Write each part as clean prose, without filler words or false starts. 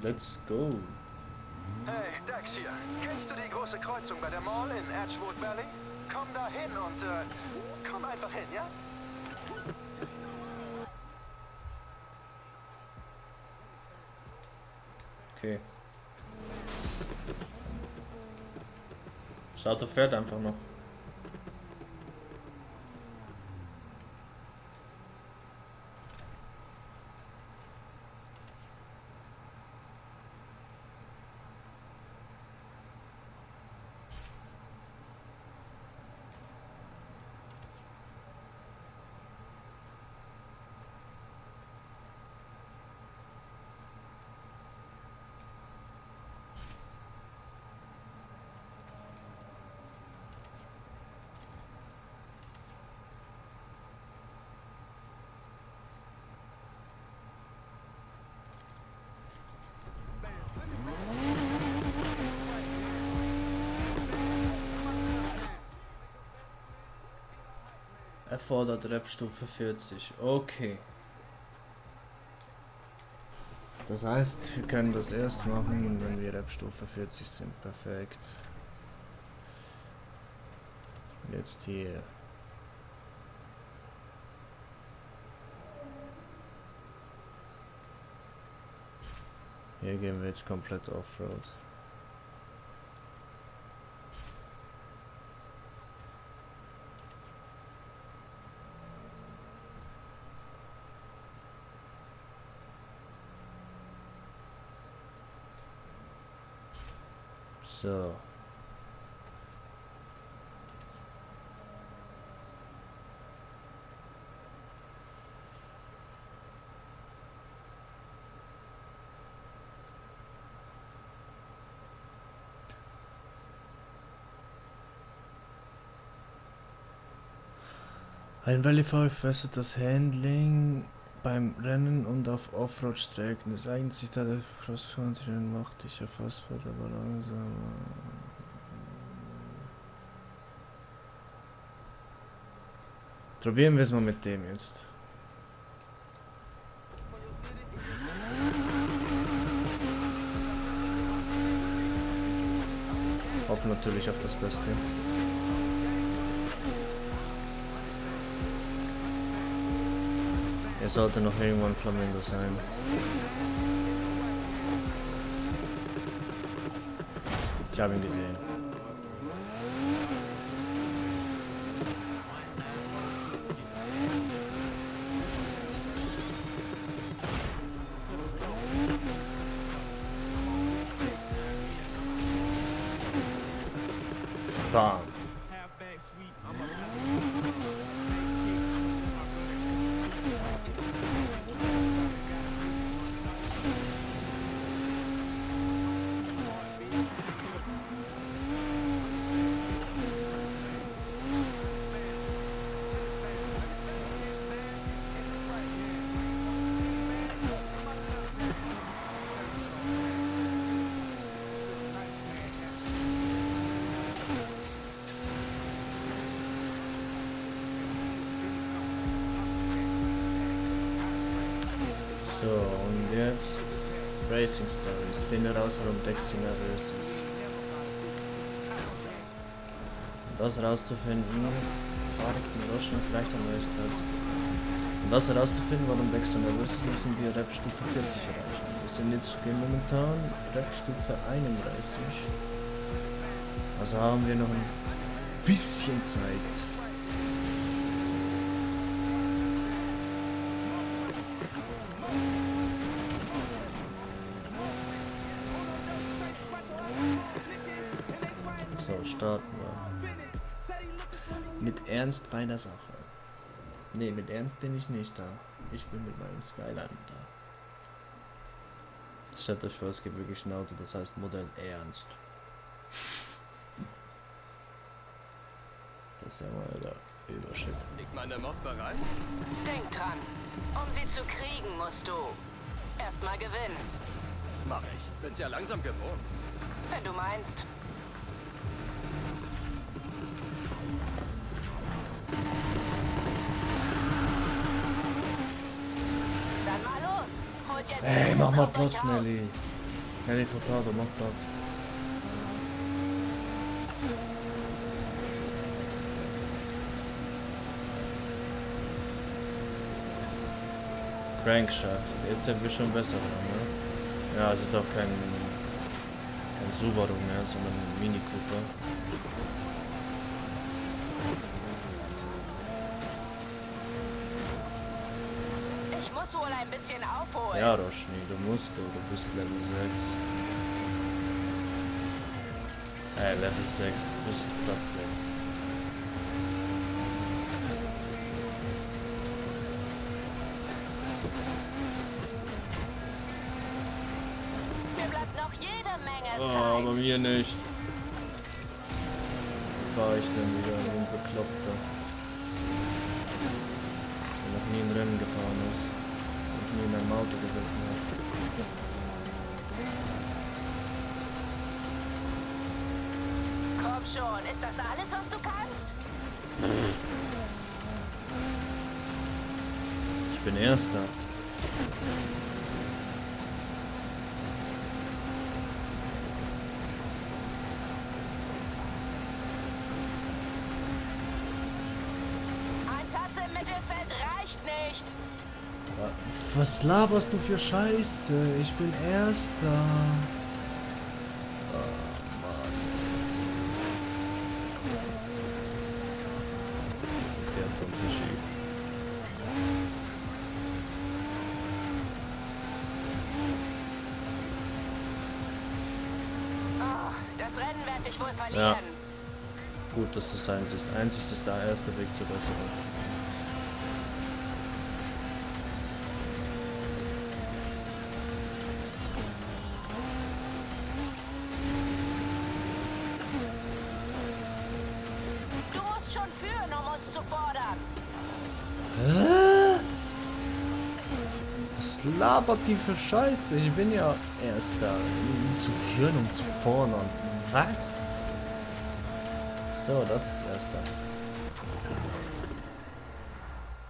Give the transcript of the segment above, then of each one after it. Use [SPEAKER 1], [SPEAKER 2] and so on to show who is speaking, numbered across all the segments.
[SPEAKER 1] Let's go.
[SPEAKER 2] Hey, Dax hier. Kennst du die große Kreuzung bei der Mall in Edgewood Valley? Komm da hin und komm einfach hin, ja?
[SPEAKER 1] Okay. Das Auto fährt einfach noch. Erfordert Rap-Stufe 40. Okay. Das heißt, wir können das erst machen, wenn wir Rap-Stufe 40 sind. Perfekt. Jetzt hier. Hier gehen wir jetzt komplett Offroad. So. Ein Valley-Fahrer verbessert das Handling beim Rennen und auf Offroad-Strecken. Das eignet sich da der Cross-Country-Rennen macht dich ja fast vor der langsamer. Probieren wir es mal mit dem jetzt. Hoffen natürlich auf das Beste. Er sollte noch irgendwann Flamingo sein. Ich habe ihn gesehen. Bam. So, und jetzt Racing Stories. Finde raus, warum Dexter nervös ist. Um das herauszufinden, Fahrten Roschen vielleicht ein neues Teil zu bekommen. Um das herauszufinden, warum Dexter nervös ist, müssen wir Rap-Stufe 40 erreichen. Wir sind jetzt momentan Rap-Stufe 31. Also haben wir noch ein bisschen Zeit. So, starten wir. Mit Ernst bei der Sache. Ne, mit Ernst bin ich nicht da. Ich bin mit meinem Skyline da. Stellt euch vor, es gibt wirklich ein Auto, das heißt Modell Ernst. Das ist ja mal der Überschritt.
[SPEAKER 2] Liegt meine Mod bereit?
[SPEAKER 3] Denk dran, um sie zu kriegen, musst du erstmal gewinnen.
[SPEAKER 2] Mach ich. Bin's ja langsam gewohnt.
[SPEAKER 3] Wenn du meinst. Dann mal los. Holt jetzt
[SPEAKER 1] Ey, mach mal
[SPEAKER 3] auf euch
[SPEAKER 1] Platz,
[SPEAKER 3] aus.
[SPEAKER 1] Nelly. Henry Furtado, mach Platz. Crankshaft, jetzt sind wir schon besser dran, ne? Ja, es ist auch kein Subaru mehr, sondern ein Mini Cooper.
[SPEAKER 3] Ich muss wohl ein bisschen aufholen.
[SPEAKER 1] Ja, Roshni, du bist Level 6. Level 6, du bist Platz 6.
[SPEAKER 3] Mir bleibt noch jede Menge
[SPEAKER 1] Oh,
[SPEAKER 3] Zeit.
[SPEAKER 1] bei mir nicht. Wo fahr ich denn wieder? Wie ein Bekloppter. Der noch nie ein Rennen gefahren ist. Und nie in einem Auto gesessen hat.
[SPEAKER 3] Komm schon, ist das alles, was du kannst?
[SPEAKER 1] Ich bin Erster.
[SPEAKER 3] Ein Platz im Mittelfeld reicht nicht.
[SPEAKER 1] Was laberst du für Scheiße? Ich bin Erster. Oh, Mann. Jetzt geht der Tonte schief.
[SPEAKER 3] Oh, das Rennen werde ich wohl verlieren.
[SPEAKER 1] Ja. Gut, dass du es einsiehst. Einzig ist der erste Weg zur Besserung.
[SPEAKER 3] Du musst schon führen, um uns zu fordern.
[SPEAKER 1] Hä? Was labert die für Scheiße? Ich bin ja Erster. Um zu führen, um zu fordern. Was? So, das ist Erster.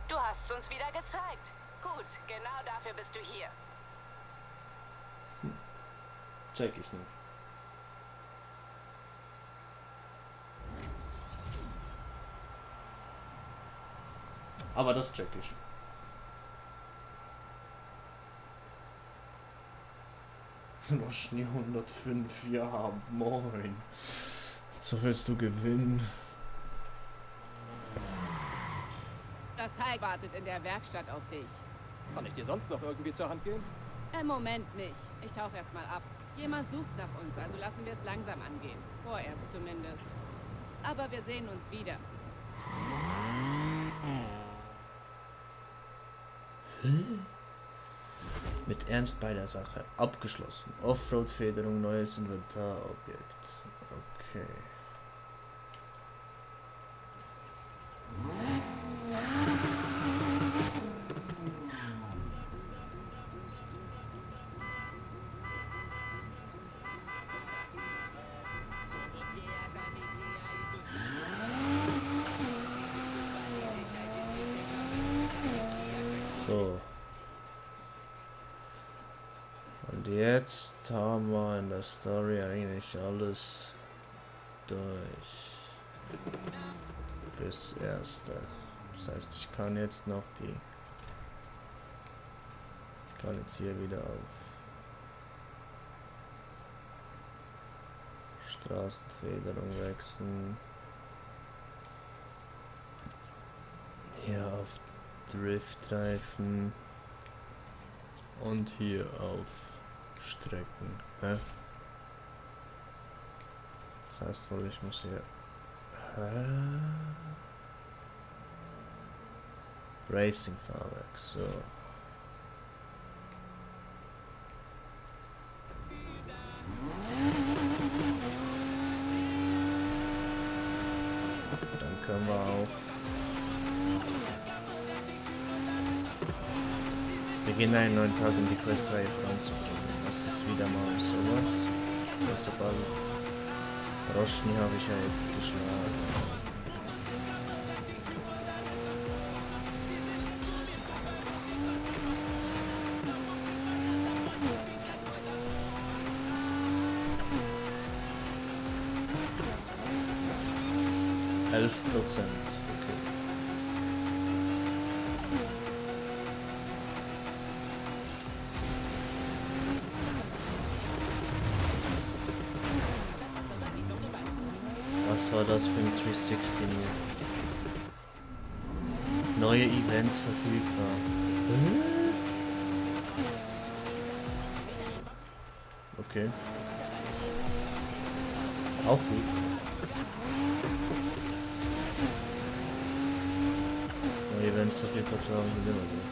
[SPEAKER 3] Du hast es uns wieder gezeigt. Gut, genau dafür bist du hier.
[SPEAKER 1] Check ich nicht. Aber das check ich. Roshni 105, ja, moin. So willst du gewinnen.
[SPEAKER 4] Das Teil wartet in der Werkstatt auf dich.
[SPEAKER 5] Kann ich dir sonst noch irgendwie zur Hand gehen?
[SPEAKER 4] Im Moment nicht. Ich tauche erst mal ab. Jemand sucht nach uns, also lassen wir es langsam angehen. Vorerst zumindest. Aber wir sehen uns wieder.
[SPEAKER 1] Mit Ernst bei der Sache. Abgeschlossen. Offroad-Federung, neues Inventarobjekt. Okay. So. Und jetzt haben wir in der Story eigentlich alles durch. Fürs Erste. Das heißt, ich kann jetzt noch die... Ich kann jetzt hier wieder auf Straßenfederung wechseln. Hier auf Driftreifen. Und hier auf Strecken. Hä? Das heißt wohl, ich muss hier... Hä? Racing-Fahrwerk, so. Dann können wir auch... Wir gehen einen neuen Tag, um die Questreihe voranzubringen. Das ist wieder mal sowas. Also bei Roshni habe ich ja jetzt geschlagen. 11%. Okay. Was war das für ein 360 Move? Neue Events verfügbar. Okay. Auch gut. Neue Events verfügbar zu haben, sind immer gut.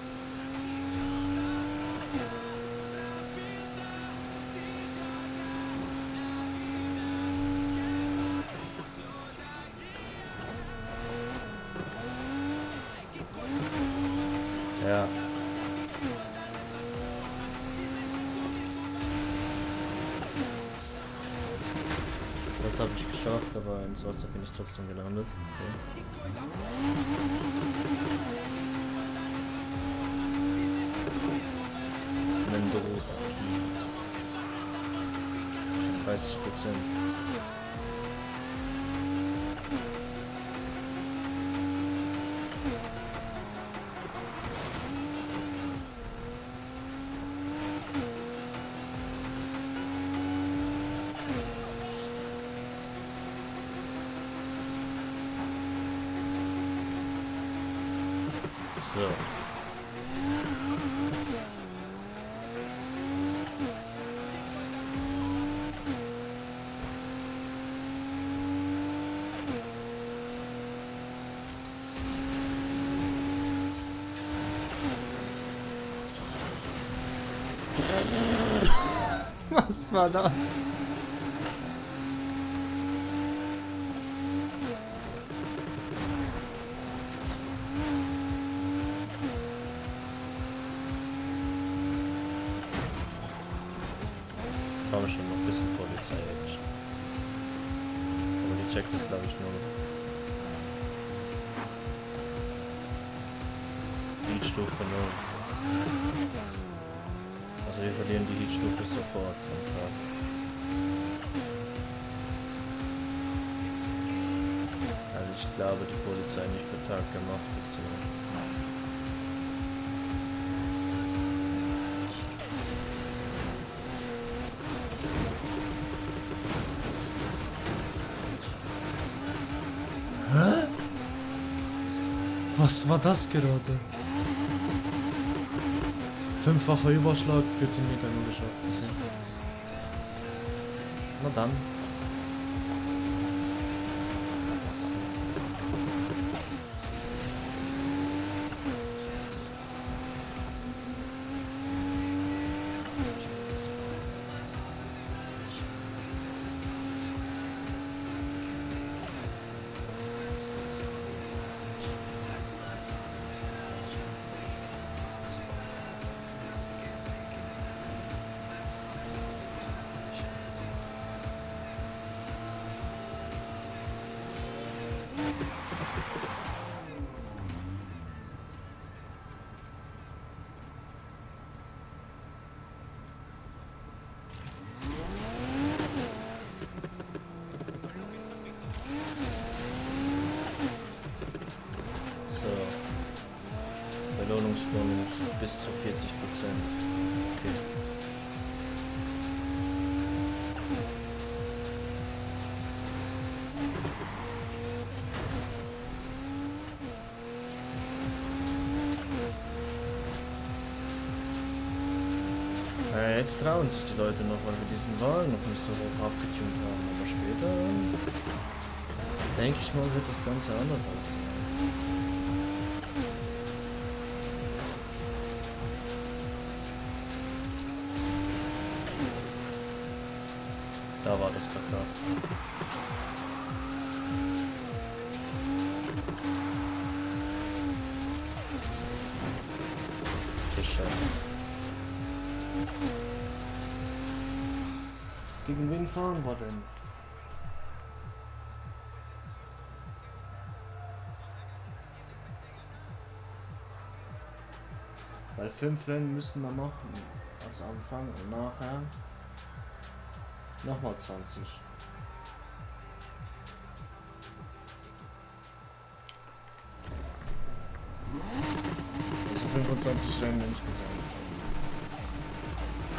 [SPEAKER 1] Ja. Das habe ich geschafft, aber ins Wasser bin ich trotzdem gelandet. Okay. Mendoza Keys. 30%. So. Was war das? Komm schon, noch ein bisschen Polizei. Aber die checkt das, glaube ich, nur noch. Heatstufe 0. Also wir verlieren die Heatstufe sofort. Also ich glaube, die Polizei nicht für Tag gemacht ist. Hä? Was war das gerade? 5-facher Überschlag, 14 Meter nur geschafft. Okay. Na dann. Belohnungsbonus bis zu 40%. Okay. Jetzt trauen sich die Leute noch, weil wir diesen Wagen noch nicht so hoch aufgetunt haben. Aber später, denke ich mal, wird das Ganze anders aussehen. Da war das Plakat. Fischer. Gegen wen fahren wir denn? Weil 5 Rennen müssen wir machen. Als Anfang und nachher nochmal 20. 25 Rennen insgesamt.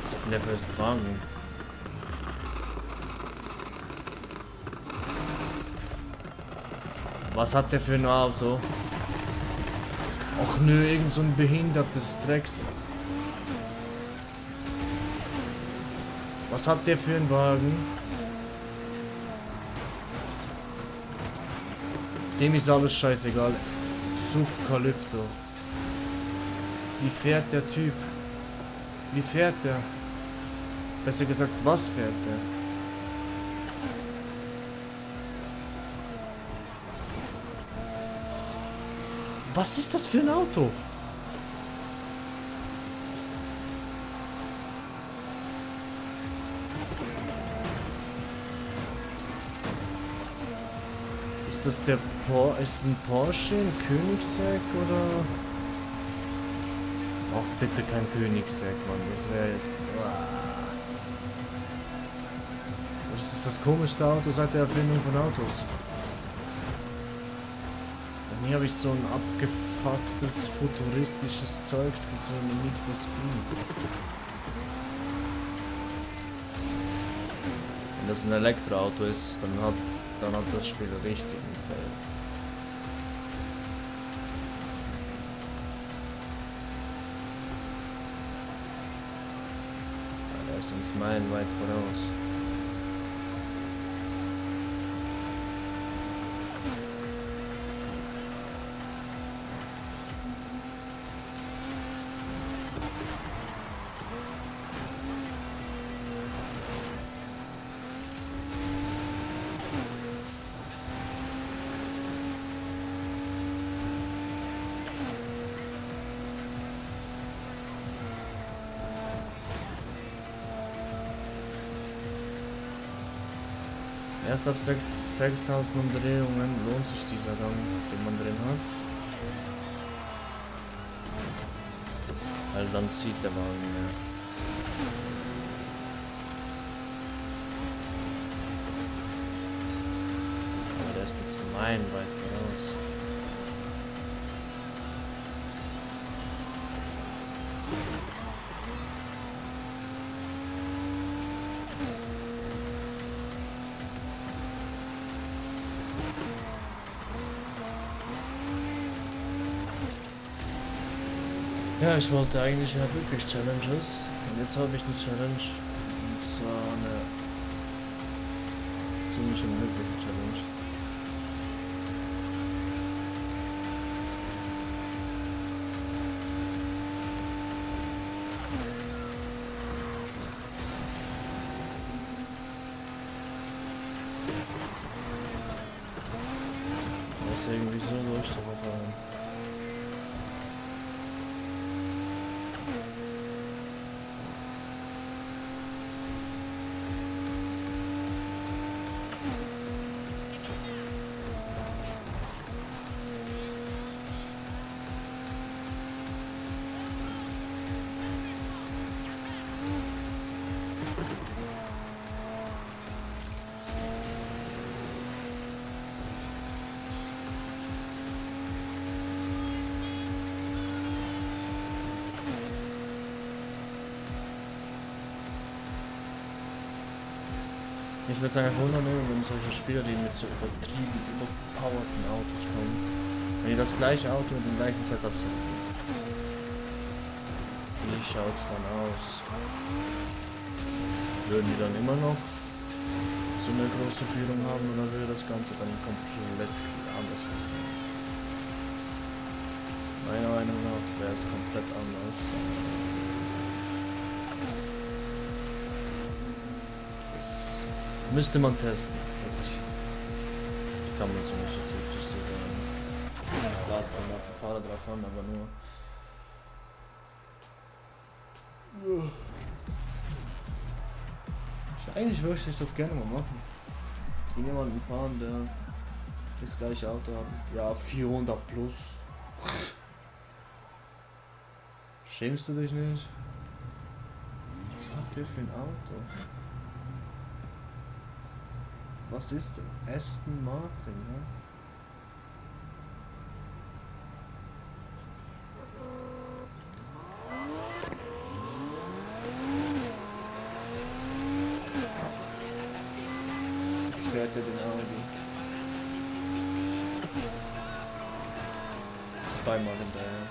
[SPEAKER 1] Das sind ja für Fragen. Was hat der für ein Auto? Ach nö, irgend so ein behindertes Drecks. Was hat der für einen Wagen? Dem ist alles scheißegal. Suff Calypto. Wie fährt der Typ? Wie fährt der? Besser gesagt, was fährt der? Was ist das für ein Auto? Ist das der ist ein Porsche, ein Koenigsegg oder? Ach bitte kein Koenigsegg, Mann. Das wäre jetzt. Das ist das komischste Auto seit der Erfindung von Autos. Hier habe ich so ein abgefucktes, futuristisches Zeugs gesehen im Need for Speed. Wenn das ein Elektroauto ist, dann hat das Spiel richtig gefällt. Ja, der ist uns meilenweit voraus. Erst ab 6000 Umdrehungen lohnt sich dieser Gang, den man drin hat. Weil dann zieht der Wagen mehr. Aber der ist jetzt meilenweit voraus. Ja, ich wollte eigentlich ja wirklich Challenges und jetzt habe ich eine Challenge und zwar eine ziemlich unmögliche Challenge. Das ist irgendwie so durch darauf fahren. Ich würde sagen, wundern, wenn solche Spieler, die mit so übertrieben überpowerten Autos kommen, wenn die das gleiche Auto mit dem gleichen Setup sind. Wie schaut es dann aus? Würden die dann immer noch so eine große Führung haben oder würde das Ganze dann komplett anders aussehen? Meiner Meinung nach wäre es komplett anders. Müsste man testen, wirklich. Kann man so nicht jetzt wirklich so sagen. Klar, es kommt auf den Fahrer drauf an, aber nur. Eigentlich möchte ich das gerne mal machen. Jemanden fahren, der das gleiche Auto hat. Ja, 400 plus. Schämst du dich nicht? Was hat der für ein Auto? Was ist denn? Aston Martin, ja? überfährt er den Audi. Zweimal hinterher.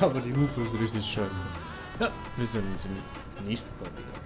[SPEAKER 1] Aber die Hupe ist richtig scheiße. Ja, wir sehen uns im nächsten Mal wieder.